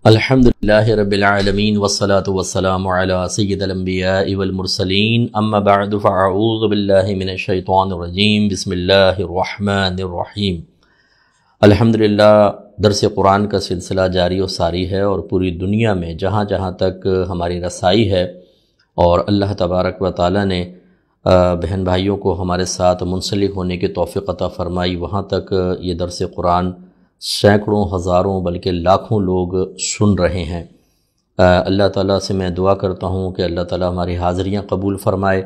الحمدللہ رب العالمین والصلاة والسلام علی سید الانبیاء والمرسلین اما بعد فاعوذ باللہ من الشیطان الرجیم بسم اللہ الرحمن الرحیم۔ الحمدللہ درس قرآن کا سلسلہ جاری و ساری ہے اور پوری دنیا میں جہاں جہاں تک ہماری رسائی ہے اور اللہ تبارک و تعالی نے بہن بھائیوں کو ہمارے ساتھ منسلک ہونے کی توفیق عطا فرمائی، وہاں تک یہ درس قرآن سینکڑوں ہزاروں بلکہ لاکھوں لوگ سن رہے ہیں۔ اللہ تعالیٰ سے میں دعا کرتا ہوں کہ اللہ تعالیٰ ہماری حاضریاں قبول فرمائے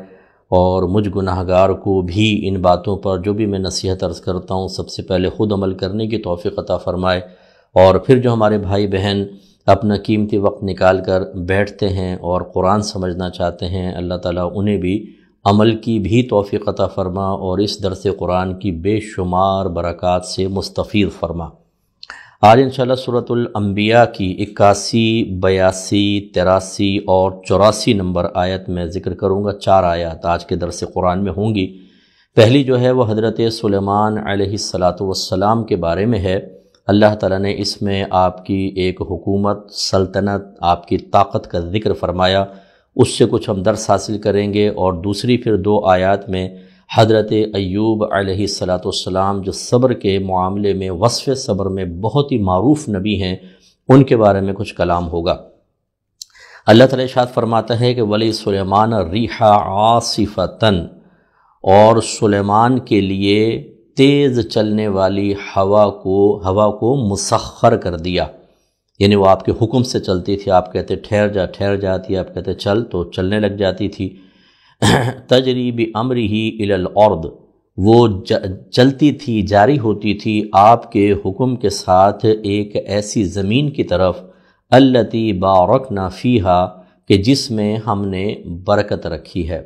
اور مجھ گناہگار کو بھی ان باتوں پر جو بھی میں نصیحت عرض کرتا ہوں سب سے پہلے خود عمل کرنے کی توفیق عطا فرمائے، اور پھر جو ہمارے بھائی بہن اپنا قیمتی وقت نکال کر بیٹھتے ہیں اور قرآن سمجھنا چاہتے ہیں، اللہ تعالیٰ انہیں بھی عمل کی بھی توفیق عطا فرما اور اس درس قرآن کی بے شمار برکات سے مستفید فرما۔ آج انشاءاللہ سورۃ الانبیاء کی 81، 82، 83 اور 84 نمبر آیت میں ذکر کروں گا۔ 4 آیات آج کے درس قرآن میں ہوں گی۔ پہلی جو ہے وہ حضرت سلیمان علیہ السلام کے بارے میں ہے۔ اللہ تعالیٰ نے اس میں آپ کی ایک حکومت، سلطنت، آپ کی طاقت کا ذکر فرمایا، اس سے کچھ ہم درس حاصل کریں گے۔ اور دوسری پھر 2 آیات میں حضرت ایوب علیہ السلام جو صبر کے معاملے میں، وصف صبر میں بہت ہی معروف نبی ہیں، ان کے بارے میں کچھ کلام ہوگا۔ اللہ تعالیٰ ارشاد فرماتا ہے کہ ولی سلیمان ریحا عاصفتن، اور سلیمان کے لیے تیز چلنے والی ہوا کو مسخر کر دیا، یعنی وہ آپ کے حکم سے چلتی تھی، آپ کہتے ٹھہر جاتی، آپ کہتے چل تو چلنے لگ جاتی تھی۔ تجری بامرہ الی الارض، وہ چلتی تھی، جاری ہوتی تھی آپ کے حکم کے ساتھ ایک ایسی زمین کی طرف، التی بارکنا فیہا، کہ جس میں ہم نے برکت رکھی ہے،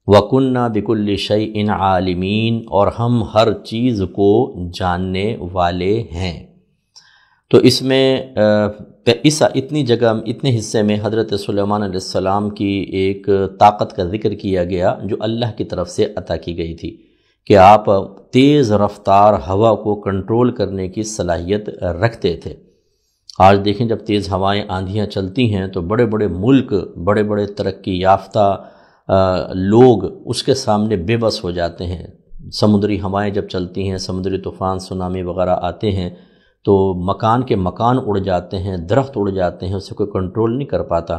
وکننا بکل شیء عالمین، اور ہم ہر چیز کو جاننے والے ہیں۔ تو اس میں اتنی جگہ، اتنے حصے میں حضرت سلیمان علیہ السلام کی ایک طاقت کا ذکر کیا گیا جو اللہ کی طرف سے عطا کی گئی تھی، کہ آپ تیز رفتار ہوا کو کنٹرول کرنے کی صلاحیت رکھتے تھے۔ آج دیکھیں جب تیز ہوائیں، آندھیاں چلتی ہیں تو بڑے بڑے ملک، بڑے بڑے ترقی یافتہ لوگ اس کے سامنے بے بس ہو جاتے ہیں۔ سمندری ہوائیں جب چلتی ہیں، سمندری طوفان، سونامی وغیرہ آتے ہیں تو مکان کے مکان اڑ جاتے ہیں، درخت اڑ جاتے ہیں، اسے کوئی کنٹرول نہیں کر پاتا۔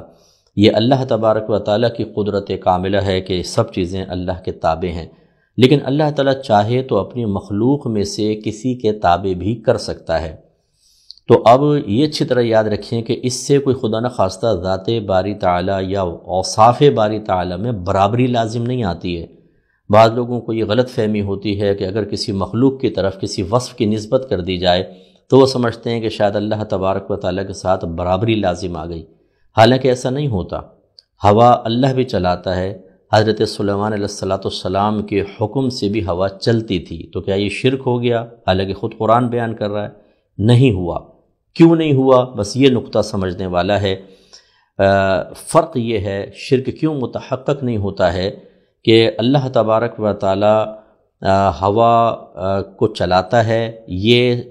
یہ اللہ تبارک و تعالیٰ کی قدرت کاملہ ہے کہ سب چیزیں اللہ کے تابع ہیں، لیکن اللہ تعالیٰ چاہے تو اپنی مخلوق میں سے کسی کے تابع بھی کر سکتا ہے۔ تو اب یہ اچھی طرح یاد رکھیں کہ اس سے کوئی خدا نخواستہ ذات باری تعالیٰ یا اوصاف باری تعالیٰ میں برابری لازم نہیں آتی ہے۔ بعض لوگوں کو یہ غلط فہمی ہوتی ہے کہ اگر کسی مخلوق کی طرف کسی وصف کی نسبت کر دی جائے تو وہ سمجھتے ہیں کہ شاید اللہ تبارک و تعالیٰ کے ساتھ برابری لازم آ گئی، حالانکہ ایسا نہیں ہوتا۔ ہوا اللہ بھی چلاتا ہے، حضرت سلیمان علیہ السلام کے حکم سے بھی ہوا چلتی تھی، تو کیا یہ شرک ہو گیا؟ حالانکہ خود قرآن بیان کر رہا ہے نہیں ہوا۔ کیوں نہیں ہوا؟ بس یہ نقطہ سمجھنے والا ہے۔ فرق یہ ہے شرک کیوں متحقق نہیں ہوتا ہے کہ اللہ تبارک و تعالیٰ ہوا کو چلاتا ہے، یہ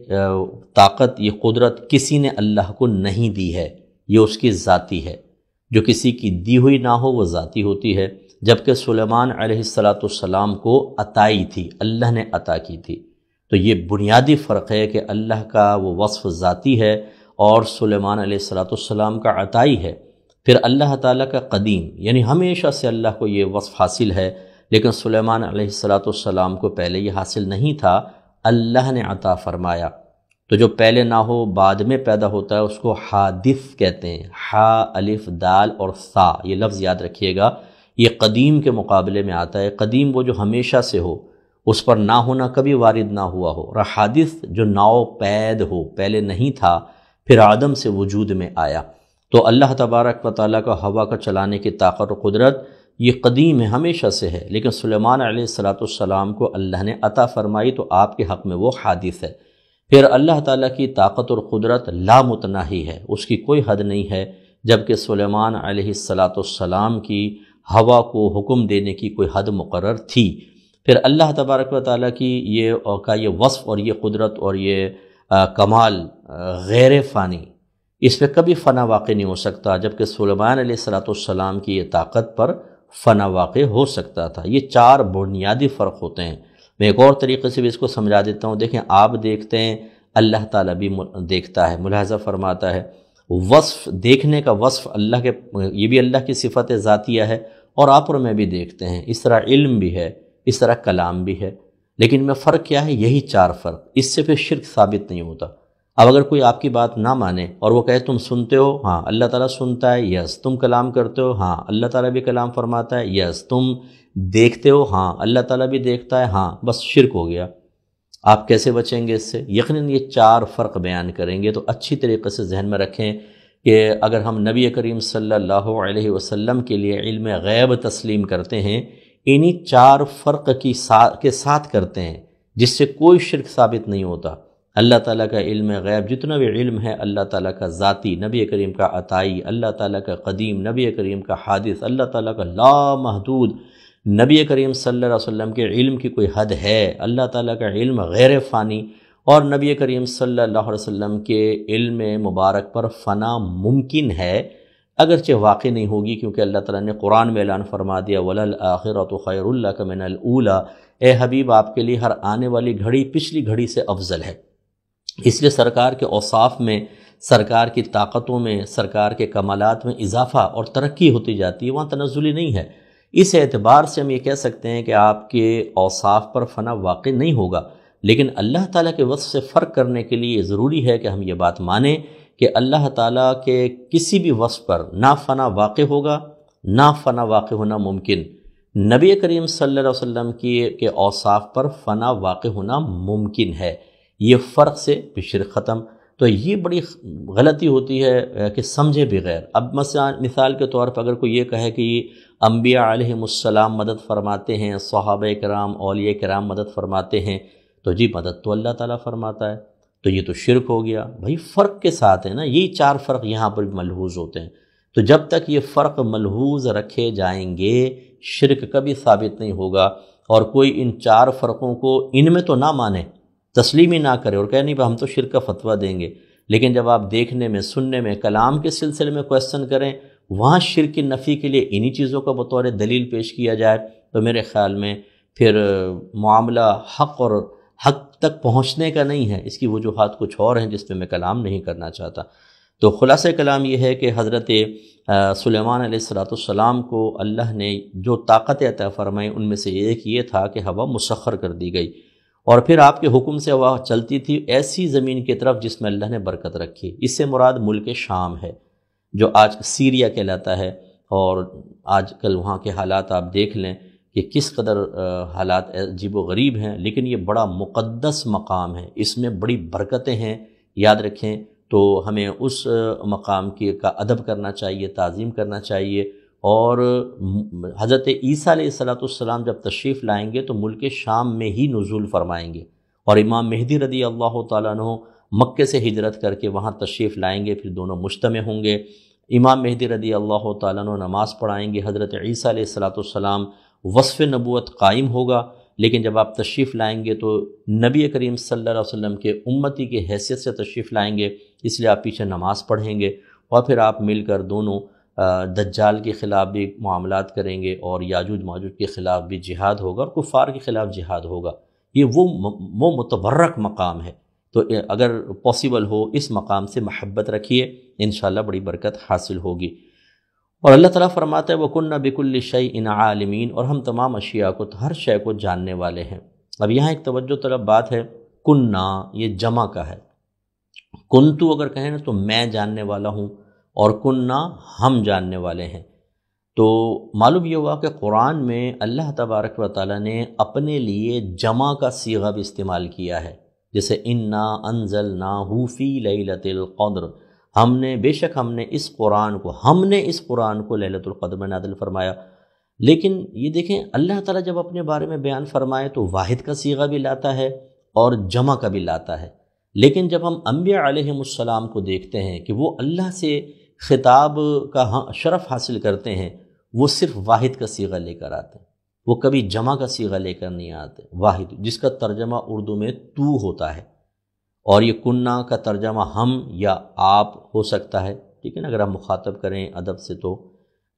طاقت، یہ قدرت کسی نے اللہ کو نہیں دی ہے، یہ اس کی ذاتی ہے۔ جو کسی کی دی ہوئی نہ ہو وہ ذاتی ہوتی ہے، جبکہ سلیمان علیہ السلام کو عطائی تھی، اللہ نے عطا کی تھی۔ تو یہ بنیادی فرق ہے کہ اللہ کا وہ وصف ذاتی ہے اور سلیمان علیہ السلام کا عطائی ہے۔ پھر اللہ تعالیٰ کا قدیم، یعنی ہمیشہ سے اللہ کو یہ وصف حاصل ہے، لیکن سلیمان علیہ السلام کو پہلے یہ حاصل نہیں تھا، اللہ نے عطا فرمایا۔ تو جو پہلے نہ ہو بعد میں پیدا ہوتا ہے اس کو حادث کہتے ہیں، حا، الف، دال اور ثا، یہ لفظ یاد رکھیے گا، یہ قدیم کے مقابلے میں آتا ہے۔ قدیم وہ جو ہمیشہ سے ہو، اس پر نہ ہونا کبھی وارد نہ ہوا ہو، اور حادث جو ناؤ پید ہو، پہلے نہیں تھا پھر عدم سے وجود میں آیا۔ تو اللہ تبارک و تعالیٰ کا ہوا کا چلانے کی طاقت و قدرت یہ قدیم ہے، ہمیشہ سے ہے، لیکن سلیمان علیہ السلام کو اللہ نے عطا فرمائی تو آپ کے حق میں وہ حادث ہے۔ پھر اللہ تعالیٰ کی طاقت اور قدرت لامتناہی ہے، اس کی کوئی حد نہیں ہے، جبکہ سلیمان علیہ السلام کی ہوا کو حکم دینے کی کوئی حد مقرر تھی۔ پھر اللہ تبارک و تعالیٰ کی یہ وصف اور یہ قدرت اور یہ کمال غیر فانی، اس پہ کبھی فنا واقع نہیں ہو سکتا، جبکہ سلیمان علیہ السلام کی یہ طاقت پر فنا واقع ہو سکتا تھا۔ یہ 4 بنیادی فرق ہوتے ہیں۔ میں ایک اور طریقے سے بھی اس کو سمجھا دیتا ہوں۔ دیکھیں، آپ دیکھتے ہیں، اللہ تعالیٰ بھی دیکھتا ہے، ملاحظہ فرماتا ہے۔ وصف، دیکھنے کا وصف اللہ کے، یہ بھی اللہ کی صفت ذاتیہ ہے، اور آپ اور میں بھی دیکھتے ہیں۔ اس طرح علم بھی ہے، اس طرح کلام بھی ہے، لیکن ان میں فرق کیا ہے؟ یہی 4 فرق۔ اس سے پھر شرک ثابت نہیں ہوتا۔ اب اگر کوئی آپ کی بات نہ مانے اور وہ کہے تم سنتے ہو، ہاں اللہ تعالیٰ سنتا ہے، یس۔ تم کلام کرتے ہو، ہاں اللہ تعالیٰ بھی کلام فرماتا ہے، یس۔ تم دیکھتے ہو، ہاں اللہ تعالیٰ بھی دیکھتا ہے، ہاں، بس شرک ہو گیا۔ آپ کیسے بچیں گے اس سے؟ یقیناً یہ 4 فرق بیان کریں گے، تو اچھی طریقے سے ذہن میں رکھیں کہ اگر ہم نبی کریم صلی اللہ علیہ وسلم کے لیے علم غیب تسلیم کرتے ہیں، انہی 4 فرق کے ساتھ کرتے ہیں، جس سے کوئی شرک ثابت نہیں ہوتا۔ اللہ تعالیٰ کا علم غیب جتنا بھی علم ہے، اللہ تعالیٰ کا ذاتی، نبی کریم کا عطائی، اللہ تعالیٰ کا قدیم، نبی کریم کا حادث، اللہ تعالیٰ کا لامحدود، نبی کریم صلی اللہ علیہ وسلم کے علم کی کوئی حد ہے؟ اللہ تعالیٰ کا علم غیر فانی، اور نبی کریم صلی اللہ علیہ وسلم کے علم مبارک پر فنا ممکن ہے، اگرچہ واقع نہیں ہوگی، کیونکہ اللہ تعالیٰ نے قرآن میں اعلان فرما دیا وَلَلْآخِرَةُ خَيْرٌ لَكَ مِنَ الْأُولَىٰ، اے حبیب آپ کے لیے ہر آنے والی گھڑی پچھلی گھڑی سے افضل ہے۔ اس لیے سرکار کے اوصاف میں، سرکار کی طاقتوں میں، سرکار کے کمالات میں اضافہ اور ترقی ہوتی جاتی ہے، وہاں تنزلی نہیں ہے۔ اس اعتبار سے ہم یہ کہہ سکتے ہیں کہ آپ کے اوصاف پر فنا واقع نہیں ہوگا، لیکن اللہ تعالیٰ کے وصف سے فرق کرنے کے لیے ضروری ہے کہ ہم یہ بات مانیں کہ اللہ تعالیٰ کے کسی بھی وصف پر نہ فنا واقع ہوگا، نہ فنا واقع ہونا ممکن۔ نبی کریم صلی اللہ علیہ وسلم کے اوصاف پر فنا واقع ہونا ممکن ہے۔ یہ فرق سے شرک ختم۔ تو یہ بڑی غلطی ہوتی ہے کہ سمجھے بغیر۔ اب مثال کے طور پر اگر کوئی یہ کہے کہ انبیاء علیہم السلام مدد فرماتے ہیں، صحابہ کرام، اولیاء کرام مدد فرماتے ہیں، تو جی مدد تو اللہ تعالیٰ فرماتا ہے، تو یہ تو شرک ہو گیا۔ بھائی فرق کے ساتھ ہے نا، یہی 4 فرق یہاں پر بھی ملحوظ ہوتے ہیں۔ تو جب تک یہ فرق ملحوظ رکھے جائیں گے، شرک کبھی ثابت نہیں ہوگا۔ اور کوئی ان 4 فرقوں کو ان میں تو نہ مانے، تسلیم ہی نہ کرے اور کہے نہیں ہم تو شرک کا فتویٰ دیں گے، لیکن جب آپ دیکھنے میں، سننے میں، کلام کے سلسلے میں کویسچن کریں، وہاں شرک کی نفی کے لیے انہی چیزوں کا بطور دلیل پیش کیا جائے، تو میرے خیال میں پھر معاملہ حق اور حق تک پہنچنے کا نہیں ہے۔ اس کی وجوہات کچھ اور ہیں جس پہ میں کلام نہیں کرنا چاہتا۔ تو خلاصہ کلام یہ ہے کہ حضرت سلیمان علیہ السلام کو اللہ نے جو طاقت عطا فرمائی، ان میں سے ایک یہ تھا کہ ہوا مسخر کر دی گئی، اور پھر آپ کے حکم سے ہوا چلتی تھی ایسی زمین کی طرف جس میں اللہ نے برکت رکھی۔ اس سے مراد ملک شام ہے، جو آج سیریا کہلاتا ہے، اور آج کل وہاں کے حالات آپ دیکھ لیں کہ کس قدر حالات عجیب و غریب ہیں، لیکن یہ بڑا مقدس مقام ہے، اس میں بڑی برکتیں ہیں، یاد رکھیں۔ تو ہمیں اس مقام کا ادب کرنا چاہیے، تعظیم کرنا چاہیے، اور حضرت عیسیٰ علیہ السلام جب تشریف لائیں گے تو ملک شام میں ہی نزول فرمائیں گے، اور امام مہدی رضی اللہ تعالیٰ عنہ مکے سے ہجرت کر کے وہاں تشریف لائیں گے، پھر دونوں مجتمع ہوں گے۔ امام مہدی رضی اللہ تعالیٰ عنہ نماز پڑھائیں گے، حضرت عیسیٰ علیہ السلام وصف نبوت قائم ہوگا، لیکن جب آپ تشریف لائیں گے تو نبی کریم صلی اللہ علیہ وسلم کے امتی کی حیثیت سے تشریف لائیں گے، اس لیے آپ پیچھے نماز پڑھیں گے، اور پھر آپ مل کر دونوں دجال کے خلاف بھی معاملات کریں گے، اور یاجوج ماجوج کے خلاف بھی جہاد ہوگا، اور کفار کے خلاف جہاد ہوگا۔ یہ وہ متبرک مقام ہے، تو اگر پاسبل ہو اس مقام سے محبت رکھیے، انشاءاللہ بڑی برکت حاصل ہوگی۔ اور اللہ تعالیٰ فرماتا ہے وَكُنَّا بِكُلِّ شَيْءٍ عَالِمِينَ، اور ہم تمام اشیاء کو، ہر شے کو جاننے والے ہیں۔ اب یہاں ایک توجہ طلب بات ہے، کنّا یہ جمع کا ہے، کنتو اگر کہیں نا تو میں جاننے والا ہوں، اور کنّا ہم جاننے والے ہیں۔ تو معلوم یہ ہوا کہ قرآن میں اللہ تبارک و تعالیٰ نے اپنے لیے جمع کا صیغہ بھی استعمال کیا ہے، جیسے اِنَّا أَنزَلْنَاهُ فِي لَيْلَةِ الْقَدْرِ، بے شک ہم نے اس قرآن کو لیلۃ القدر میں نازل فرمایا۔ لیکن یہ دیکھیں اللہ تعالیٰ جب اپنے بارے میں بیان فرمائے تو واحد کا صیغہ بھی لاتا ہے اور جمع کا بھی لاتا ہے، لیکن جب ہم انبیاء علیہم السلام کو دیکھتے ہیں کہ وہ اللہ سے خطاب کا شرف حاصل کرتے ہیں، وہ صرف واحد کا صیغہ لے کر آتے ہیں، وہ کبھی جمع کا صیغہ لے کر نہیں آتے، واحد، جس کا ترجمہ اردو میں تو ہوتا ہے۔ اور یہ کننا کا ترجمہ ہم یا آپ ہو سکتا ہے، ٹھیک ہے نا، اگر ہم مخاطب کریں ادب سے تو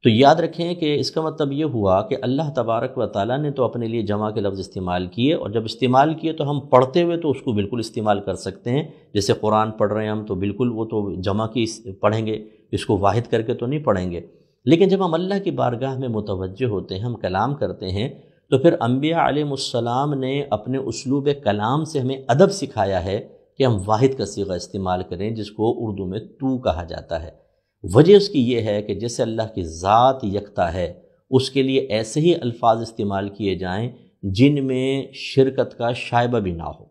یاد رکھیں کہ اس کا مطلب یہ ہوا کہ اللہ تبارک و تعالیٰ نے تو اپنے لیے جمع کے لفظ استعمال کیے، اور جب استعمال کیے تو ہم پڑھتے ہوئے تو اس کو بالکل استعمال کر سکتے ہیں، جیسے قرآن پڑھ رہے ہیں ہم تو بالکل وہ تو جمع کی پڑھیں گے، اس کو واحد کر کے تو نہیں پڑھیں گے۔ لیکن جب ہم اللہ کی بارگاہ میں متوجہ ہوتے ہیں، ہم کلام کرتے ہیں، تو پھر انبیاء علیہ السلام نے اپنے اسلوب کلام سے ہمیں ادب سکھایا ہے کہ ہم واحد کا صیغہ استعمال کریں، جس کو اردو میں تو کہا جاتا ہے۔ وجہ اس کی یہ ہے کہ جیسے اللہ کی ذات یکتا ہے، اس کے لیے ایسے ہی الفاظ استعمال کیے جائیں جن میں شرکت کا شائبہ بھی نہ ہو،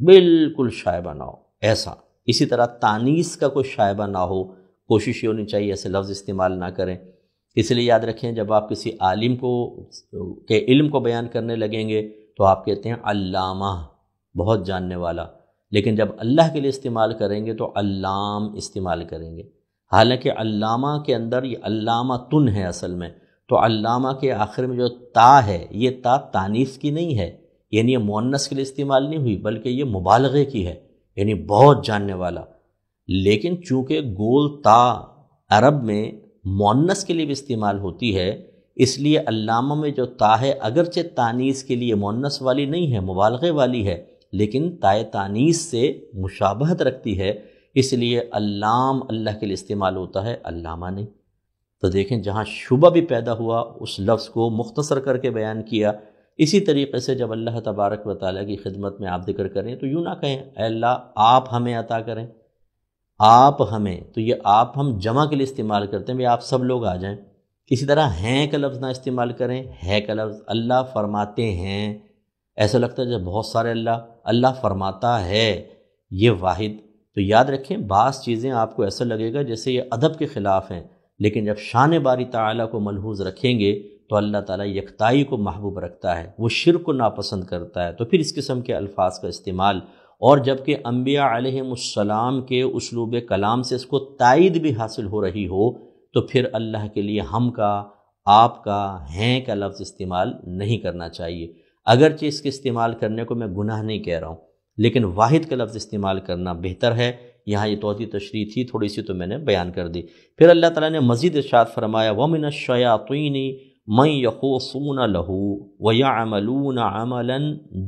بالکل شائبہ نہ ہو ایسا۔ اسی طرح تانیث کا کوئی شائبہ نہ ہو، کوشش یہ ہونی چاہیے ایسے لفظ استعمال نہ کریں۔ اس لیے یاد رکھیں جب آپ کسی عالم کے علم کو بیان کرنے لگیں گے تو آپ کہتے ہیں علامہ، بہت جاننے والا، لیکن جب اللہ کے لیے استعمال کریں گے تو علام استعمال کریں گے۔ حالانکہ علامہ کے اندر یہ علامہ تن ہے اصل میں، تو علامہ کے آخر میں جو تا ہے، یہ تا تانیث کی نہیں ہے، یعنی یہ مؤنث کے لیے استعمال نہیں ہوئی بلکہ یہ مبالغے کی ہے، یعنی بہت جاننے والا۔ لیکن چونکہ گول تا عرب میں مؤنث کے لیے بھی استعمال ہوتی ہے، اس لیے علامہ میں جو تا ہے اگرچہ تانیث کے لیے مؤنث والی نہیں ہے، مبالغے والی ہے، لیکن تائے تانیث سے مشابہت رکھتی ہے، اس لیے علام اللہ کے لیے استعمال ہوتا ہے، علامہ نہیں۔ تو دیکھیں جہاں شبہ بھی پیدا ہوا اس لفظ کو مختصر کر کے بیان کیا۔ اسی طریقے سے جب اللہ تبارک و تعالیٰ کی خدمت میں آپ ذکر کریں تو یوں نہ کہیں اے اللہ آپ ہمیں عطا کریں، آپ ہمیں، تو یہ آپ ہم جمع کے لیے استعمال کرتے ہیں، بھی آپ سب لوگ آ جائیں۔ اسی طرح ہیں کا لفظ نہ استعمال کریں، ہے کا لفظ، اللہ فرماتے ہیں، ایسا لگتا ہے جب بہت سارے اللہ فرماتا ہے، یہ واحد۔ تو یاد رکھیں بعض چیزیں آپ کو ایسا لگے گا جیسے یہ ادب کے خلاف ہیں، لیکن جب شان باری تعالیٰ کو ملحوظ رکھیں گے تو اللہ تعالیٰ یکتائی کو محبوب رکھتا ہے، وہ شرک کو ناپسند کرتا ہے، تو پھر اس قسم کے الفاظ کا استعمال، اور جبکہ انبیاء علیہم السلام کے اسلوب کلام سے اس کو تائید بھی حاصل ہو رہی ہو، تو پھر اللہ کے لیے ہم کا، آپ کا، ہیں کا لفظ استعمال نہیں کرنا چاہیے۔ اگرچہ اس کے استعمال کرنے کو میں گناہ نہیں کہہ رہا ہوں، لیکن واحد کا لفظ استعمال کرنا بہتر ہے۔ یہاں یہ توضیح تشریح تھی تھوڑی سی تو میں نے بیان کر دی۔ پھر اللہ تعالیٰ نے مزید ارشاد فرمایا وَمِنَ الشَّيَاطِينِ مَن يَخُوصُونَ لَهُ وَيَعْمَلُونَ عَمَلًا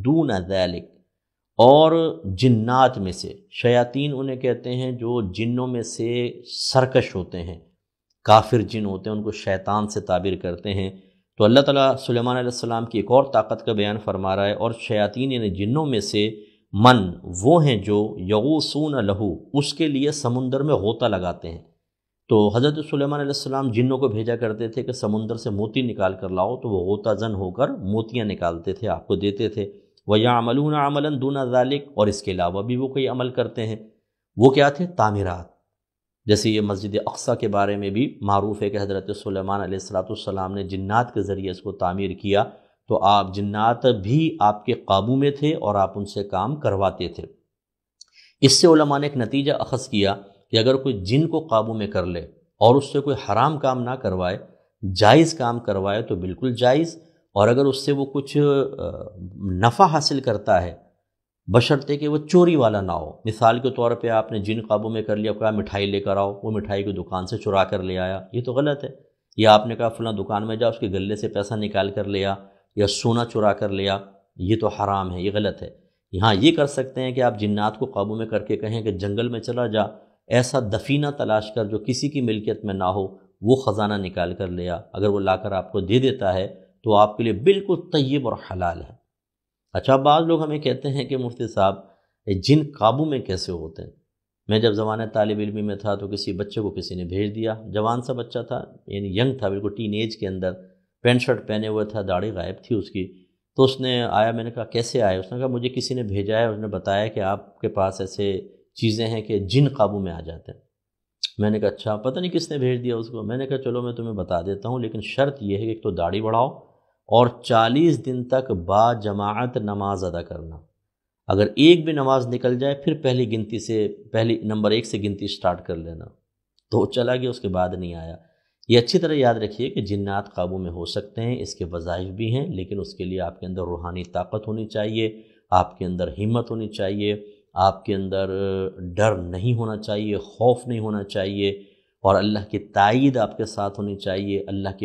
دُونَ ذَلِكَ، اور جنات میں سے، شیاطین انہیں کہتے ہیں جو جنوں میں سے سرکش ہوتے ہیں، کافر جن ہوتے ہیں ان کو شیطان سے تعبیر کرتے ہیں۔ تو اللہ تعالیٰ سلیمان علیہ السلام کی ایک اور طاقت کا بیان فرما رہا ہے، اور شیاطین یعنی جنوں میں سے من وہ ہیں جو یغوصون لہو، اس کے لیے سمندر میں غوطہ لگاتے ہیں۔ تو حضرت سلیمان علیہ السلام جنوں کو بھیجا کرتے تھے کہ سمندر سے موتی نکال کر لاؤ، تو وہ غوطہ زن ہو کر موتیاں نکالتے تھے، آپ کو دیتے تھے۔ وَيَعْمَلُونَ عَمَلًا دُونَ ذَلِكَ، اور اس کے علاوہ بھی وہ کوئی عمل کرتے ہیں۔ وہ کیا تھے؟ تعمیرات، جیسے یہ مسجد اقصیٰ کے بارے میں بھی معروف ہے کہ حضرت سلیمان علیہ السلام نے جنات کے ذریعے اس کو تعمیر کیا، تو آپ جنات بھی آپ کے قابو میں تھے اور آپ ان سے کام کرواتے تھے۔ اس سے علماء نے ایک نتیجہ اخذ کیا کہ اگر کوئی جن کو قابو میں کر لے اور اس سے کوئی حرام کام نہ کروائے، جائز کام کروائے تو بالکل جائز، اور اگر اس سے وہ کچھ نفع حاصل کرتا ہے بشرطے کہ وہ چوری والا نہ ہو۔ مثال کے طور پہ آپ نے جن قابو میں کر لیا، کہا مٹھائی لے کر آؤ، وہ مٹھائی کی دکان سے چرا کر لے آیا، یہ تو غلط ہے۔ یا آپ نے کہا فلاں دکان میں جاؤ، اس کے گلے سے پیسہ نکال کر لیا، یا سونا چرا کر لیا، یہ تو حرام ہے، یہ غلط ہے۔ یہاں یہ کر سکتے ہیں کہ آپ جنات کو قابو میں کر کے کہیں کہ جنگل میں چلا جا، ایسا دفینہ تلاش کر جو کسی کی ملکیت میں نہ ہو، وہ خزانہ نکال کر لیا، اگر وہ لا کر آپ کو دے دیتا ہے تو آپ کے لیے بالکل طیب اور حلال ہے۔ اچھا، بعض لوگ ہمیں کہتے ہیں کہ مفتی صاحب جن قابو میں کیسے ہوتے ہیں؟ میں جب زمانہ طالب علمی میں تھا تو کسی بچے کو کسی نے بھیج دیا، جوان سا بچہ تھا، یعنی ینگ تھا، بالکل ٹین ایج کے اندر، پینٹ شرٹ پہنے ہوئے تھا، داڑھی غائب تھی اس کی۔ تو اس نے آیا، میں نے کہا کیسے آئے؟ اس نے کہا مجھے کسی نے بھیجا ہے، اس نے بتایا کہ آپ کے پاس ایسے چیزیں ہیں کہ جن قابو میں آ جاتے ہیں۔ میں نے کہا اچھا، پتہ نہیں کس نے بھیج دیا اس کو۔ میں نے کہا چلو میں تمہیں بتا دیتا ہوں، لیکن شرط یہ ہے کہ ایک تو داڑھی بڑھاؤ اور 40 دن تک با جماعت نماز ادا کرنا۔ اگر ایک بھی نماز نکل جائے پھر پہلی گنتی سے، پہلی نمبر 1 سے گنتی سٹارٹ کر لینا۔ تو چلا گیا، اس کے بعد نہیں آیا۔ یہ اچھی طرح یاد رکھیے کہ جنات قابو میں ہو سکتے ہیں، اس کے وظائف بھی ہیں، لیکن اس کے لیے آپ کے اندر روحانی طاقت ہونی چاہیے، آپ کے اندر ہمت ہونی چاہیے، آپ کے اندر ڈر نہیں ہونا چاہیے، خوف نہیں ہونا چاہیے، اور اللہ کی تائید آپ کے ساتھ ہونی چاہیے، اللہ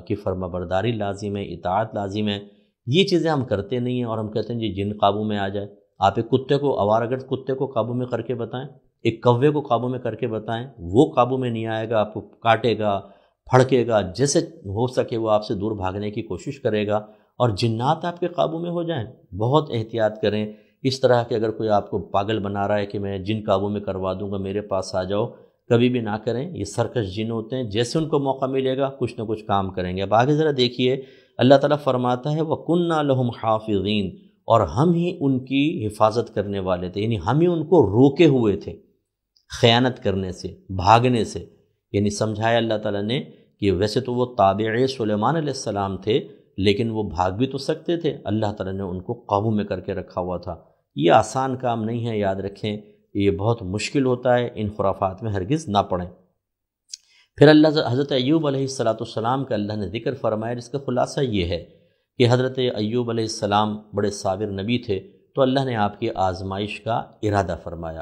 کی فرما برداری لازم ہے، اطاعت لازم ہے۔ یہ چیزیں ہم کرتے نہیں ہیں، اور ہم کہتے ہیں جی جن قابو میں آ جائے۔ آپ ایک کتے کو، آوارہ کتے کو قابو میں کر کے بتائیں، ایک کوے کو قابو میں کر کے بتائیں، وہ قابو میں نہیں آئے گا، آپ کو کاٹے گا، پھڑکے گا، جیسے ہو سکے وہ آپ سے دور بھاگنے کی کوشش کرے گا۔ اور جنات آپ کے قابو میں ہو جائیں، بہت احتیاط کریں۔ اس طرح کہ اگر کوئی آپ کو پاگل بنا رہا ہے کہ میں جن قابو میں کروا دوں گا، میرے پاس آ جاؤ، کبھی بھی نہ کریں۔ یہ سرکش جن ہوتے ہیں، جیسے ان کو موقع ملے گا کچھ نہ کچھ کام کریں گے۔ اب آگے ذرا دیکھیے، اللہ تعالیٰ فرماتا ہے وَكُنَّا لَهُمْ حَافِظِينَ، اور ہم ہی ان کی حفاظت کرنے والے تھے، یعنی ہم ہی ان کو روکے ہوئے تھے خیانت کرنے سے، بھاگنے سے۔ یعنی سمجھایا اللہ تعالیٰ نے کہ ویسے تو وہ تابع سلیمان علیہ السلام تھے، لیکن وہ بھاگ بھی تو سکتے تھے، اللہ تعالیٰ نے ان کو قابو میں کر کے رکھا ہوا تھا۔ یہ آسان کام نہیں ہے، یاد رکھیں، یہ بہت مشکل ہوتا ہے، ان خرافات میں ہرگز نہ پڑیں۔ پھر حضرت ایوب علیہ السلام کا اللہ نے ذکر فرمایا، جس کا خلاصہ یہ ہے کہ حضرت ایوب علیہ السلام بڑے صابر نبی تھے، تو اللہ نے آپ کی آزمائش کا ارادہ فرمایا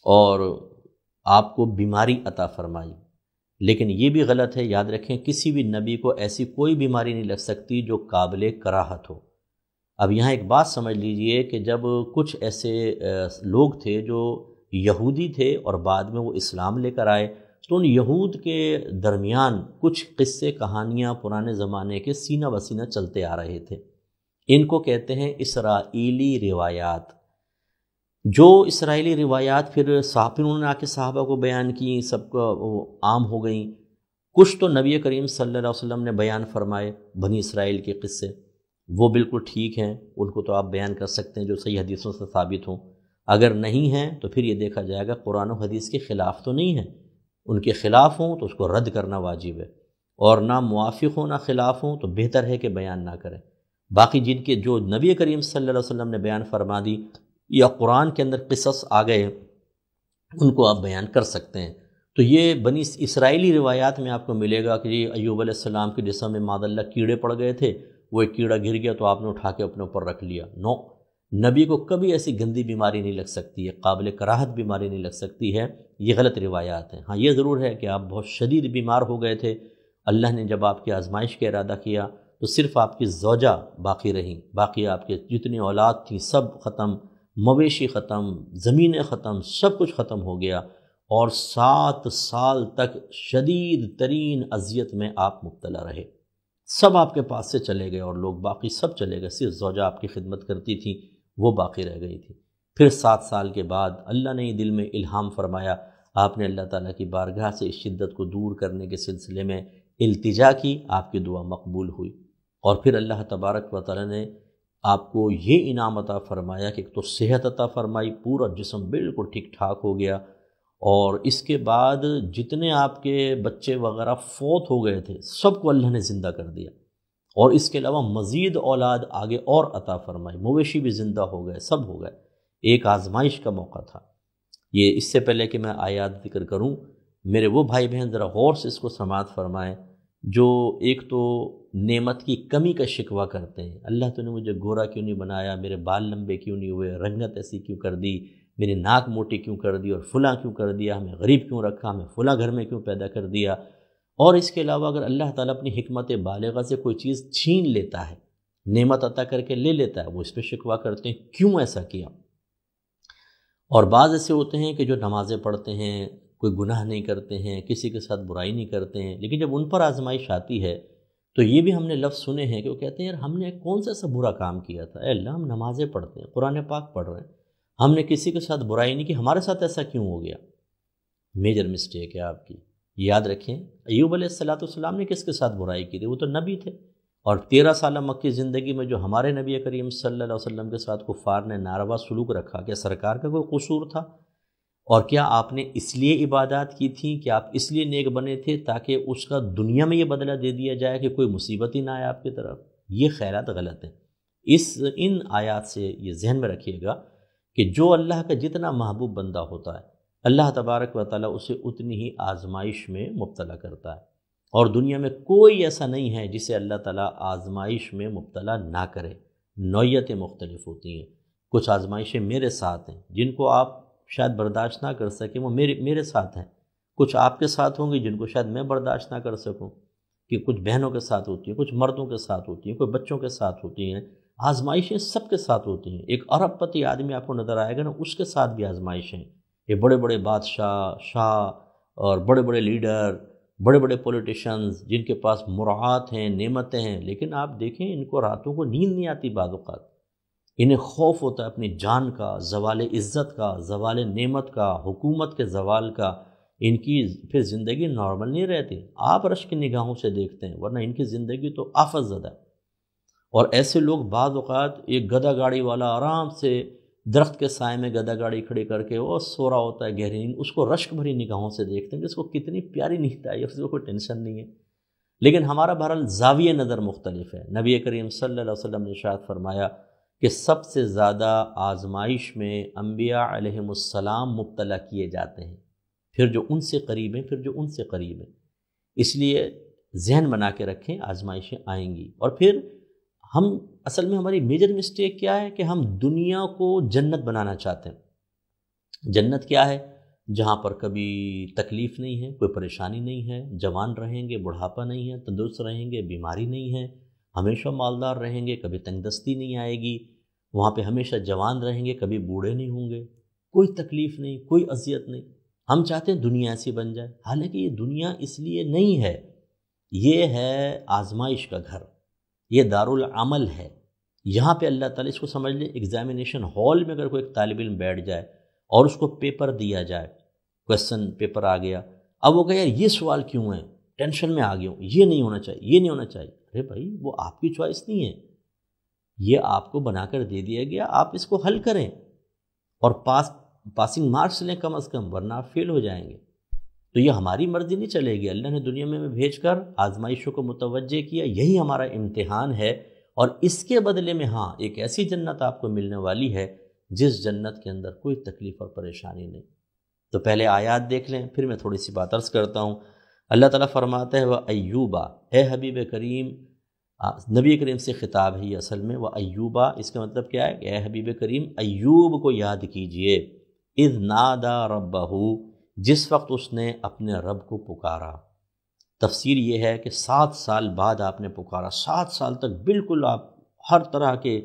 اور آپ کو بیماری عطا فرمائی۔ لیکن یہ بھی غلط ہے، یاد رکھیں، کسی بھی نبی کو ایسی کوئی بیماری نہیں لگ سکتی جو قابل کراہت ہو۔ اب یہاں ایک بات سمجھ لیجئے کہ جب کچھ ایسے لوگ تھے جو یہودی تھے اور بعد میں وہ اسلام لے کر آئے، تو ان یہود کے درمیان کچھ قصے کہانیاں پرانے زمانے کے سینہ بسینہ چلتے آ رہے تھے۔ ان کو کہتے ہیں اسرائیلی روایات۔ جو اسرائیلی روایات پھر انہوں نے آ کے صحابہ کو بیان کی، سب کو عام ہو گئیں۔ کچھ تو نبی کریم صلی اللہ علیہ وسلم نے بیان فرمائے، بنی اسرائیل کے قصے، وہ بالکل ٹھیک ہیں، ان کو تو آپ بیان کر سکتے ہیں جو صحیح حدیثوں سے ثابت ہوں۔ اگر نہیں ہیں تو پھر یہ دیکھا جائے گا قرآن و حدیث کے خلاف تو نہیں ہیں، ان کے خلاف ہوں تو اس کو رد کرنا واجب ہے، اور نہ موافق ہوں نہ خلاف ہوں تو بہتر ہے کہ بیان نہ کریں۔ باقی جن کے جو نبی کریم صلی اللہ علیہ وسلم نے بیان فرما دی یا قرآن کے اندر قصص آ گئے، ان کو آپ بیان کر سکتے ہیں۔ تو یہ بنی اسرائیلی روایات میں آپ کو ملے گا کہ ایوب علیہ السلام کے جسم میں معاذ اللہ کیڑے پڑ گئے تھے، وہ ایک کیڑا گر گیا تو آپ نے اٹھا کے اپنے اوپر رکھ لیا۔ نو، نبی کو کبھی ایسی گندی بیماری نہیں لگ سکتی ہے، قابل کراہت بیماری نہیں لگ سکتی ہے، یہ غلط روایات ہیں۔ ہاں یہ ضرور ہے کہ آپ بہت شدید بیمار ہو گئے تھے، اللہ نے جب آپ کی آزمائش کا ارادہ کیا تو صرف آپ کی زوجہ باقی رہیں، باقی آپ کے جتنی اولاد تھیں سب ختم، مویشی ختم، زمینیں ختم، سب کچھ ختم ہو گیا، اور 7 سال تک شدید ترین اذیت میں آپ مبتلا رہے۔ سب آپ کے پاس سے چلے گئے اور لوگ باقی سب چلے گئے، صرف زوجہ آپ کی خدمت کرتی تھی، وہ باقی رہ گئی تھی۔ پھر 7 سال کے بعد اللہ نے دل میں الہام فرمایا، آپ نے اللہ تعالیٰ کی بارگاہ سے اس شدت کو دور کرنے کے سلسلے میں التجا کی، آپ کی دعا مقبول ہوئی، اور پھر اللہ تبارک و تعالیٰ نے آپ کو یہ انعام عطا فرمایا کہ ایک تو صحت عطا فرمائی، پورا جسم بالکل ٹھیک ٹھاک ہو گیا، اور اس کے بعد جتنے آپ کے بچے وغیرہ فوت ہو گئے تھے سب کو اللہ نے زندہ کر دیا، اور اس کے علاوہ مزید اولاد آگے اور عطا فرمائی، مویشی بھی زندہ ہو گئے، سب ہو گئے۔ ایک آزمائش کا موقع تھا یہ۔ اس سے پہلے کہ میں آیات ذکر کروں، میرے وہ بھائی بہن ذرا غور سے اس کو سماعت فرمائیں جو ایک تو نعمت کی کمی کا شکوہ کرتے ہیں، اللہ تو نے مجھے گورا کیوں نہیں بنایا، میرے بال لمبے کیوں نہیں ہوئے، رنگت ایسی کیوں کر دی، میری ناک موٹی کیوں کر دی، اور فلاں کیوں کر دیا، ہمیں غریب کیوں رکھا، ہمیں فلاں گھر میں کیوں پیدا کر دیا۔ اور اس کے علاوہ اگر اللہ تعالیٰ اپنی حکمت بالغہ سے کوئی چیز چھین لیتا ہے، نعمت عطا کر کے لے لیتا ہے، وہ اس پہ شکوہ کرتے ہیں کیوں ایسا کیا۔ اور بعض ایسے ہوتے ہیں کہ جو نمازیں پڑھتے ہیں، کوئی گناہ نہیں کرتے ہیں، کسی کے ساتھ برائی نہیں کرتے ہیں، لیکن جب ان پر آزمائش آتی ہے تو یہ بھی ہم نے لفظ سنے ہیں کہ وہ کہتے ہیں یار ہم نے کون سا برا کام کیا تھا، اے اللہ ہم نمازیں پڑھتے ہیں، قرآن پاک پڑھ رہے ہیں، ہم نے کسی کے ساتھ برائی نہیں کی، ہمارے ساتھ ایسا کیوں ہو گیا۔ میجر مسٹیک ہے آپ کی۔ یاد رکھیں ایوب علیہ السلام نے کس کے ساتھ برائی کی تھی، وہ تو نبی تھے، اور 13 سالہ مکی زندگی میں جو ہمارے نبی کریم صلی اللہ علیہ وسلم کے ساتھ کفار نے ناروا سلوک رکھا، کیا سرکار کا کوئی قصور تھا؟ اور کیا آپ نے اس لیے عبادات کی تھی کہ آپ اس لیے نیک بنے تھے تاکہ اس کا دنیا میں یہ بدلہ دے دیا جائے کہ کوئی مصیبت ہی نہ آئے آپ کی طرف؟ یہ خیالات غلط ہیں۔ ان آیات سے یہ ذہن میں رکھیے گا کہ جو اللہ کا جتنا محبوب بندہ ہوتا ہے اللہ تبارک و تعالیٰ اسے اتنی ہی آزمائش میں مبتلا کرتا ہے، اور دنیا میں کوئی ایسا نہیں ہے جسے اللہ تعالیٰ آزمائش میں مبتلا نہ کرے۔ نوعیتیں مختلف ہوتی ہیں، کچھ آزمائشیں میرے ساتھ ہیں جن کو آپ شاید برداشت نہ کر سکیں، وہ میرے ساتھ ہیں۔ کچھ آپ کے ساتھ ہوں گی جن کو شاید میں برداشت نہ کر سکوں، کہ کچھ بہنوں کے ساتھ ہوتی ہیں، کچھ مردوں کے ساتھ ہوتی ہیں، کوئی بچوں کے ساتھ ہوتی ہیں۔ آزمائشیں سب کے ساتھ ہوتی ہیں۔ ایک ارب پتی آدمی آپ کو نظر آئے گا نا، اس کے ساتھ بھی آزمائشیں ہیں۔ یہ بڑے بڑے بادشاہ، شاہ اور بڑے بڑے لیڈر، بڑے بڑے پولیٹیشنز جن کے پاس مراعات ہیں، نعمتیں ہیں، لیکن آپ دیکھیں ان کو راتوں کو نیند نہیں آتی بعض اوقات۔ انہیں خوف ہوتا ہے اپنی جان کا، زوال عزت کا، زوال نعمت کا، حکومت کے زوال کا۔ ان کی پھر زندگی نارمل نہیں رہتی۔ آپ رشک کی نگاہوں سے دیکھتے ہیں، ورنہ ان کی زندگی تو آفت زدہ ہے۔ اور ایسے لوگ بعض اوقات ایک گدھا گاڑی والا آرام سے درخت کے سائے میں گدھا گاڑی کھڑی کر کے وہ سو رہا ہوتا ہے گہری نیند، اس کو رشک بھری نگاہوں سے دیکھتے ہیں کہ اس کو کتنی پیاری نیند آئی، اس کو کوئی ٹینشن نہیں ہے۔ لیکن ہمارا بہرحال زاویہ نظر مختلف ہے۔ نبی کریم صلی اللہ علیہ وسلم نے ارشاد فرمایا کہ سب سے زیادہ آزمائش میں انبیاء علیہم السلام مبتلا کیے جاتے ہیں، پھر جو ان سے قریب ہیں، پھر جو ان سے قریب ہیں۔ اس لیے ذہن بنا کے رکھیں آزمائشیں آئیں گی۔ اور پھر ہم اصل میں ہماری میجر مسٹیک کیا ہے کہ ہم دنیا کو جنت بنانا چاہتے ہیں۔ جنت کیا ہے؟ جہاں پر کبھی تکلیف نہیں ہے، کوئی پریشانی نہیں ہے، جوان رہیں گے، بڑھاپا نہیں ہے، تندرست رہیں گے، بیماری نہیں ہے، ہمیشہ مالدار رہیں گے، کبھی تنگ دستی نہیں آئے گی، وہاں پہ ہمیشہ جوان رہیں گے، کبھی بوڑھے نہیں ہوں گے، کوئی تکلیف نہیں، کوئی اذیت نہیں۔ ہم چاہتے ہیں دنیا ایسی بن جائے، حالانکہ یہ دنیا اس لیے نہیں ہے، یہ ہے آزمائش کا گھر، یہ دارالعمل ہے۔ یہاں پہ اللہ تعالیٰ اس کو سمجھ لیں، ایگزامینیشن ہال میں اگر کوئی ایک طالب علم بیٹھ جائے اور اس کو پیپر دیا جائے، کویسچن پیپر آ گیا، اب وہ کہے یار یہ سوال کیوں ہے، ٹینشن میں آ گیا ہوں، یہ نہیں ہونا چاہیے، یہ نہیں ہونا چاہیے۔ ارے بھائی وہ آپ کی چوائس نہیں ہے، یہ آپ کو بنا کر دے دیا گیا، آپ اس کو حل کریں اور پاسنگ مارکس لیں کم از کم، ورنہ آپ فیل ہو جائیں گے۔ تو یہ ہماری مرضی نہیں چلے گی، اللہ نے دنیا میں بھیج کر آزمائشوں کو متوجہ کیا، یہی ہمارا امتحان ہے۔ اور اس کے بدلے میں ہاں ایک ایسی جنت آپ کو ملنے والی ہے جس جنت کے اندر کوئی تکلیف اور پریشانی نہیں۔ تو پہلے آیات دیکھ لیں، پھر میں تھوڑی سی بات عرض کرتا ہوں۔ اللہ تعالیٰ فرماتا ہے وَأَيُّوبَ، اے حبیب کریم، نبی کریم سے خطاب ہے یہ اصل میں۔ وَأَيُّوبَ اس کا مطلب کیا ہے کہ اے حبیب کریم ایوب کو یاد کیجئے، اذ نادا ربہ، جس وقت اس نے اپنے رب کو پکارا۔ تفسیر یہ ہے کہ 7 سال بعد آپ نے پکارا، 7 سال تک بالکل آپ ہر طرح کے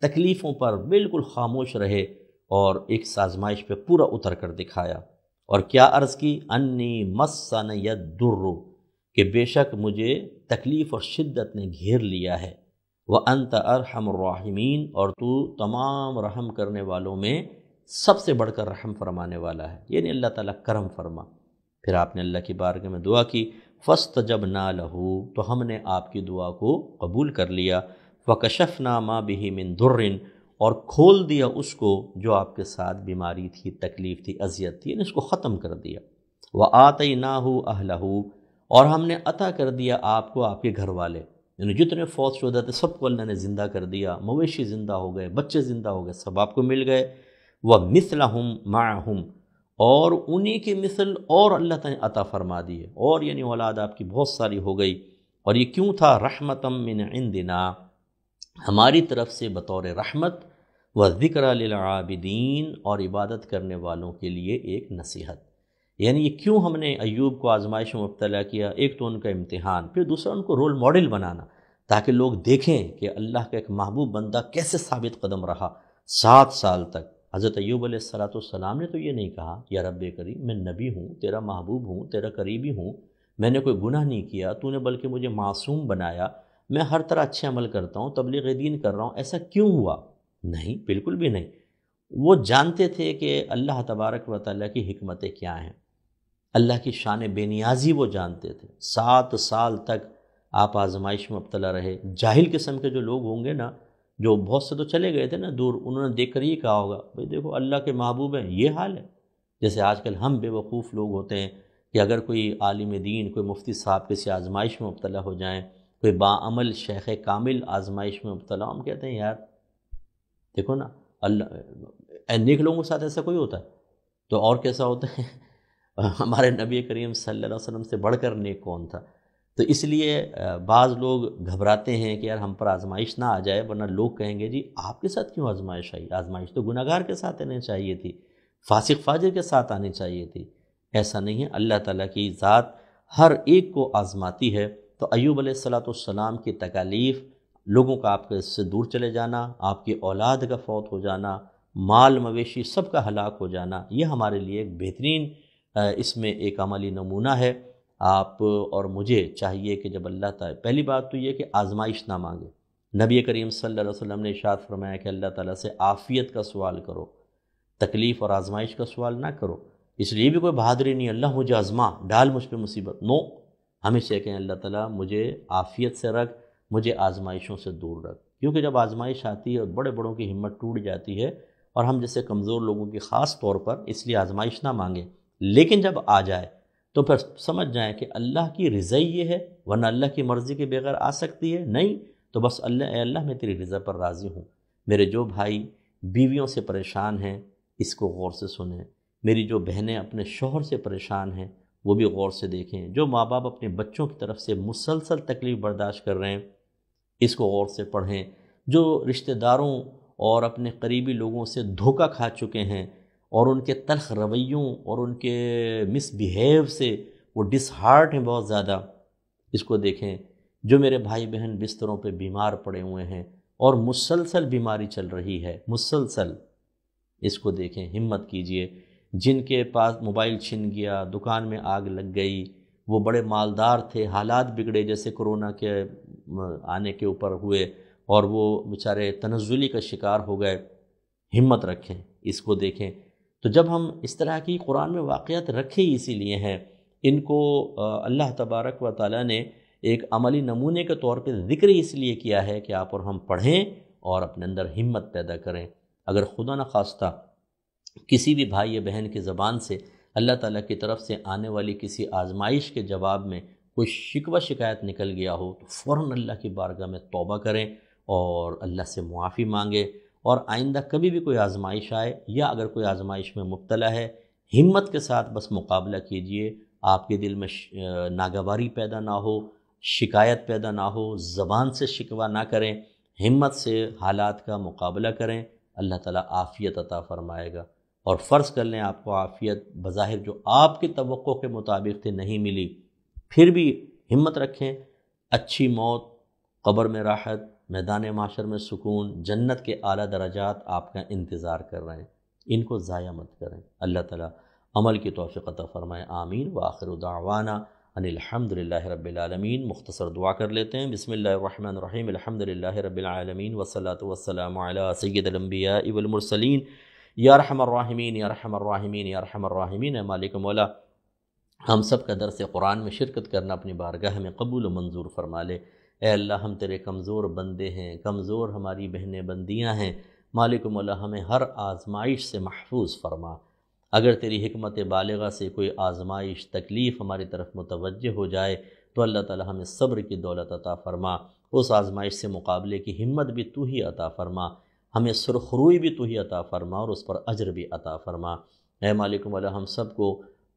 تکلیفوں پر بالکل خاموش رہے اور ایک آزمائش پہ پورا اتر کر دکھایا۔ اور کیا عرض کی؟ انی مسنی الضر، کہ بے شک مجھے تکلیف اور شدت نے گھیر لیا ہے۔ وانت ارحم الراحمین، اور تو تمام رحم کرنے والوں میں سب سے بڑھ کر رحم فرمانے والا ہے، یعنی اللہ تعالیٰ کرم فرما۔ پھر آپ نے اللہ کی بارگاہ میں دعا کی، فاستجبنا لہ، تو ہم نے آپ کی دعا کو قبول کر لیا۔ فکشفنا ما بہ من ضر، اور کھول دیا اس کو جو آپ کے ساتھ بیماری تھی، تکلیف تھی، اذیت تھی، یعنی اس کو ختم کر دیا۔ وآتیناہ اہلہ، اور ہم نے عطا کر دیا آپ کو آپ کے گھر والے، یعنی جتنے فوت شدہ تھے سب کو اللہ نے زندہ کر دیا، مویشی زندہ ہو گئے، بچے زندہ ہو گئے، سب آپ کو مل گئے۔ وَمِثْلَهُمْ مَعَهُمْ، اور انہی کی مثل اور اللہ تعالیٰ نے عطا فرما دیے، اور یعنی اولاد آپ کی بہت ساری ہو گئی۔ اور یہ کیوں تھا؟ رحمتم من عندنا، ہماری طرف سے بطور رحمت، وذکر للعابدین، اور عبادت کرنے والوں کے لیے ایک نصیحت۔ یعنی یہ کیوں ہم نے ایوب کو آزمائش میں مبتلا کیا؟ ایک تو ان کا امتحان، پھر دوسرا ان کو رول ماڈل بنانا، تاکہ لوگ دیکھیں کہ اللہ کا ایک محبوب بندہ کیسے ثابت قدم رہا 7 سال تک۔ حضرت ایوب علیہ السلام نے تو یہ نہیں کہا یا رب کریم میں نبی ہوں، تیرا محبوب ہوں، تیرا قریبی ہوں، میں نے کوئی گناہ نہیں کیا، تو نے بلکہ مجھے معصوم بنایا، میں ہر طرح اچھے عمل کرتا ہوں، تبلیغ دین کر رہا ہوں، ایسا کیوں ہوا؟ نہیں، بالکل بھی نہیں۔ وہ جانتے تھے کہ اللہ تبارک و تعالیٰ کی حکمتیں کیا ہیں، اللہ کی شان بے نیازی وہ جانتے تھے۔ 7 سال تک آپ آزمائش میں مبتلا رہے۔ جاہل قسم کے جو لوگ ہوں گے نا، جو بہت سے تو چلے گئے تھے نا دور، انہوں نے دیکھ کر یہ کہا ہوگا بھئی دیکھو اللہ کے محبوب ہیں، یہ حال ہے۔ جیسے آج کل ہم بے وقوف لوگ ہوتے ہیں کہ اگر کوئی عالم دین، کوئی مفتی صاحب کسی آزمائش میں مبتلا ہو جائیں، کوئی باعمل شیخ کامل آزمائش میں مبتلا، ہم کہتے ہیں یار دیکھو نا، اللہ نیک لوگوں کے ساتھ ایسا کوئی ہوتا ہے تو اور کیسا ہوتا ہے؟ ہمارے نبی کریم صلی اللہ علیہ وسلم سے بڑھ کر نیک کون تھا؟ تو اس لیے بعض لوگ گھبراتے ہیں کہ یار ہم پر آزمائش نہ آ جائے، ورنہ لوگ کہیں گے جی آپ کے ساتھ کیوں آزمائش آئی؟ آزمائش تو گناہ گار کے ساتھ آنی چاہیے تھی، فاسق فاجر کے ساتھ آنی چاہیے تھی۔ ایسا نہیں ہے، اللہ تعالیٰ کی ذات ہر ایک کو آزماتی ہے۔ تو ایوب علیہ السلام کی تکالیف، لوگوں کا آپ کے سے دور چلے جانا، آپ کی اولاد کا فوت ہو جانا، مال مویشی سب کا ہلاک ہو جانا، یہ ہمارے لیے ایک بہترین اس میں ایک عملی نمونہ ہے۔ آپ اور مجھے چاہیے کہ جب اللہ تعالیٰ، پہلی بات تو یہ کہ آزمائش نہ مانگے۔ نبی کریم صلی اللہ علیہ وسلم نے ارشاد فرمایا کہ اللہ تعالیٰ سے عافیت کا سوال کرو، تکلیف اور آزمائش کا سوال نہ کرو۔ اس لیے بھی کوئی بہادری نہیں اللہ مجھے آزما، ڈال مجھ پہ مصیبت، نو، ہمیشہ کہیں اللہ تعالیٰ مجھے عافیت سے رکھ، مجھے آزمائشوں سے دور رکھ، کیونکہ جب آزمائش آتی ہے اور بڑے بڑوں کی ہمت ٹوٹ جاتی ہے، اور ہم جیسے کمزور لوگوں کی خاص طور پر، اس لیے آزمائش نہ مانگیں۔ لیکن جب آ جائے تو پھر سمجھ جائیں کہ اللہ کی رضا یہ ہے، ورنہ اللہ کی مرضی کے بغیر آ سکتی ہے نہیں، تو بس اللہ، اے اللہ میں تیری رضا پر راضی ہوں۔ میرے جو بھائی بیویوں سے پریشان ہیں اس کو غور سے سنیں، میری جو بہنیں اپنے شوہر سے پریشان ہیں وہ بھی غور سے دیکھیں، جو ماں باپ اپنے بچوں کی طرف سے مسلسل تکلیف برداشت کر رہے ہیں اس کو غور سے پڑھیں، جو رشتہ داروں اور اپنے قریبی لوگوں سے دھوکہ کھا چکے ہیں اور ان کے تلخ رویوں اور ان کے مس بیہیو سے وہ ڈس ہارٹ ہیں بہت زیادہ، اس کو دیکھیں۔ جو میرے بھائی بہن بستروں پہ بیمار پڑے ہوئے ہیں اور مسلسل بیماری چل رہی ہے، مسلسل، اس کو دیکھیں، ہمت کیجئے۔ جن کے پاس موبائل چھن گیا، دکان میں آگ لگ گئی، وہ بڑے مالدار تھے، حالات بگڑے جیسے کرونا کے آنے کے اوپر ہوئے اور وہ بیچارے تنزلی کا شکار ہو گئے، ہمت رکھیں، اس کو دیکھیں۔ تو جب ہم اس طرح کی قرآن میں واقعات رکھے ہی اسی لیے ہیں، ان کو اللہ تبارک و تعالیٰ نے ایک عملی نمونے کے طور پہ ذکر اس لیے کیا ہے کہ آپ اور ہم پڑھیں اور اپنے اندر ہمت پیدا کریں۔ اگر خدا نخواستہ کسی بھی بھائی یا بہن کی زبان سے اللہ تعالیٰ کی طرف سے آنے والی کسی آزمائش کے جواب میں کوئی شکوہ شکایت نکل گیا ہو تو فوراً اللہ کی بارگاہ میں توبہ کریں اور اللہ سے معافی مانگیں، اور آئندہ کبھی بھی کوئی آزمائش آئے یا اگر کوئی آزمائش میں مبتلا ہے، ہمت کے ساتھ بس مقابلہ کیجئے۔ آپ کے دل میں ناگواری پیدا نہ ہو، شکایت پیدا نہ ہو، زبان سے شکوہ نہ کریں، ہمت سے حالات کا مقابلہ کریں، اللہ تعالیٰ عافیت عطا فرمائے گا۔ اور فرض کر لیں آپ کو عافیت بظاہر جو آپ کی توقع کے مطابق تھی نہیں ملی، پھر بھی ہمت رکھیں، اچھی موت، قبر میں راحت، میدان محشر میں سکون، جنت کے اعلیٰ درجات آپ کا انتظار کر رہے ہیں، ان کو ضائع مت کریں۔ اللہ تعالیٰ عمل کی توفیق عطا فرمائے، آمین۔ وآخر دعوانا ان الحمد للہ رب العالمین۔ مختصر دعا کر لیتے ہیں۔ بسم اللہ الرحمن الرحیم، الحمد للہ رب العالمین والصلاة والسلام علی سید الانبیاء والمرسلین، یا ارحم الراحمین یا ارحم الراحمین یا ارحم الراحمین۔ اے مالک مولا، ہم سب کا درس قرآن میں شرکت کرنا اپنی بارگاہ میں قبول و منظور فرما لے۔ اے اللہ، ہم تیرے کمزور بندے ہیں، کمزور ہماری بہنیں بندیاں ہیں، مالک مولا ہمیں ہر آزمائش سے محفوظ فرما۔ اگر تیری حکمت بالغہ سے کوئی آزمائش، تکلیف ہماری طرف متوجہ ہو جائے تو اللہ تعالی ہمیں صبر کی دولت عطا فرما، اس آزمائش سے مقابلے کی ہمت بھی تو ہی عطا فرما، ہمیں سرخروئی بھی تو ہی عطا فرما اور اس پر اجر بھی عطا فرما۔ اے مالک مولا، ہم سب کو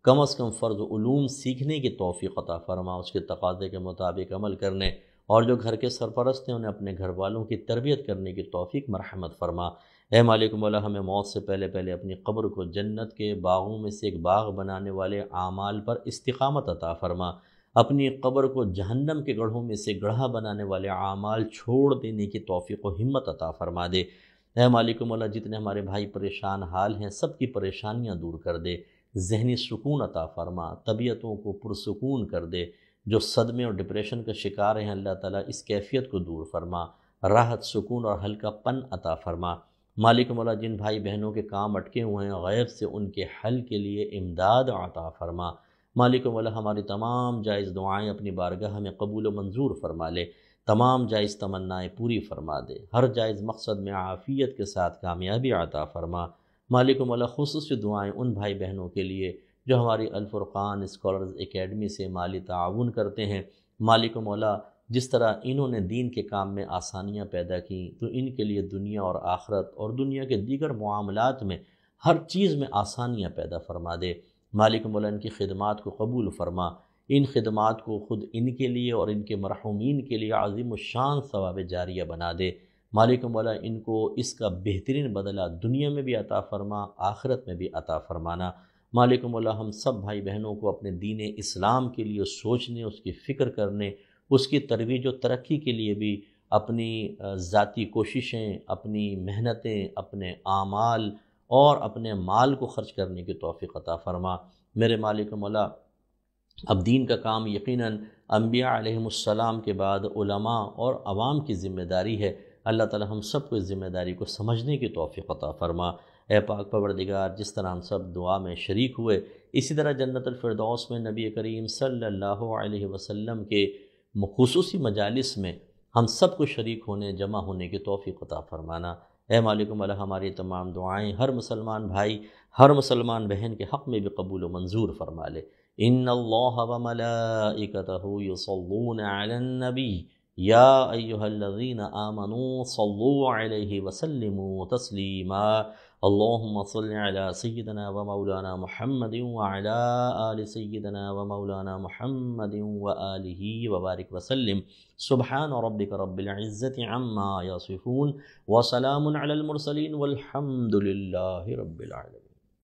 کم از کم فرض و علوم سیکھنے کی توفیق عطا فرما، اس کے تقاضے کے مطابق عمل کرنے، اور جو گھر کے سرپرست ہیں انہیں اپنے گھر والوں کی تربیت کرنے کی توفیق مرحمت فرما۔ اے مالک مولا، ہمیں موت سے پہلے پہلے اپنی قبر کو جنت کے باغوں میں سے ایک باغ بنانے والے اعمال پر استقامت عطا فرما، اپنی قبر کو جہنم کے گڑھوں میں سے گڑھا بنانے والے اعمال چھوڑ دینے کی توفیق و ہمت عطا فرما دے۔ اے مالک مولا، جتنے ہمارے بھائی پریشان حال ہیں سب کی پریشانیاں دور کر دے، ذہنی سکون عطا فرما، طبیعتوں کو پرسکون کر دے، جو صدمے اور ڈپریشن کا شکار ہیں اللہ تعالیٰ اس کیفیت کو دور فرما، راحت، سکون اور ہلکا پن عطا فرما۔ مالک مولا، جن بھائی بہنوں کے کام اٹکے ہوئے ہیں غیب سے ان کے حل کے لیے امداد عطا فرما۔ مالک مولا، ہماری تمام جائز دعائیں اپنی بارگاہ میں قبول و منظور فرما لے، تمام جائز تمنائیں پوری فرما دے، ہر جائز مقصد میں عافیت کے ساتھ کامیابی عطا فرما۔ مالک مولا، خصوصی دعائیں ان بھائی بہنوں کے لیے جو ہماری الفرقان اسکالرز اکیڈمی سے مالی تعاون کرتے ہیں۔ مالک مولا، جس طرح انہوں نے دین کے کام میں آسانیاں پیدا کیں تو ان کے لیے دنیا اور آخرت اور دنیا کے دیگر معاملات میں ہر چیز میں آسانیاں پیدا فرما دے۔ مالک مولا، ان کی خدمات کو قبول فرما، ان خدمات کو خود ان کے لیے اور ان کے مرحومین کے لیے عظیم الشان ثواب جاریہ بنا دے۔ مالک مولا ان کو اس کا بہترین بدلہ دنیا میں بھی عطا فرما، آخرت میں بھی عطا فرمانا۔ مالک مولا ہم سب بھائی بہنوں کو اپنے دین اسلام کے لیے سوچنے، اس کی فکر کرنے، اس کی ترویج و ترقی کے لیے بھی اپنی ذاتی کوششیں، اپنی محنتیں، اپنے اعمال اور اپنے مال کو خرچ کرنے کی توفیق عطا فرما۔ میرے مالک مولا اب دین کا کام یقیناً انبیاء علیہم السلام کے بعد علماء اور عوام کی ذمہ داری ہے۔ اللہ تعالی ہم سب کو اس ذمہ داری کو سمجھنے کی توفیق عطا فرما۔ اے پاک پروردگار، جس طرح ہم سب دعا میں شریک ہوئے، اسی طرح جنت الفردوس میں نبی کریم صلی اللہ علیہ وسلم کے خصوصی مجالس میں ہم سب کو شریک ہونے، جمع ہونے کی توفیق عطا فرمانا۔ اے مالک مولا ہماری تمام دعائیں ہر مسلمان بھائی، ہر مسلمان بہن کے حق میں بھی قبول و منظور فرما لے۔ ان اللہ وملائکتہ یصلون علی النبی یا ایہا الذین آمنوا صلوا علیہ وسلموا تسلیما۔ اللہم صل علی سیدنا و مولانا محمد وعلی آل سیدنا و مولانا محمد وآلہ وبارک وسلم۔ سبحان ربک رب العزت عما یصفون وسلام علی المرسلین والحمد للہ رب العالمین۔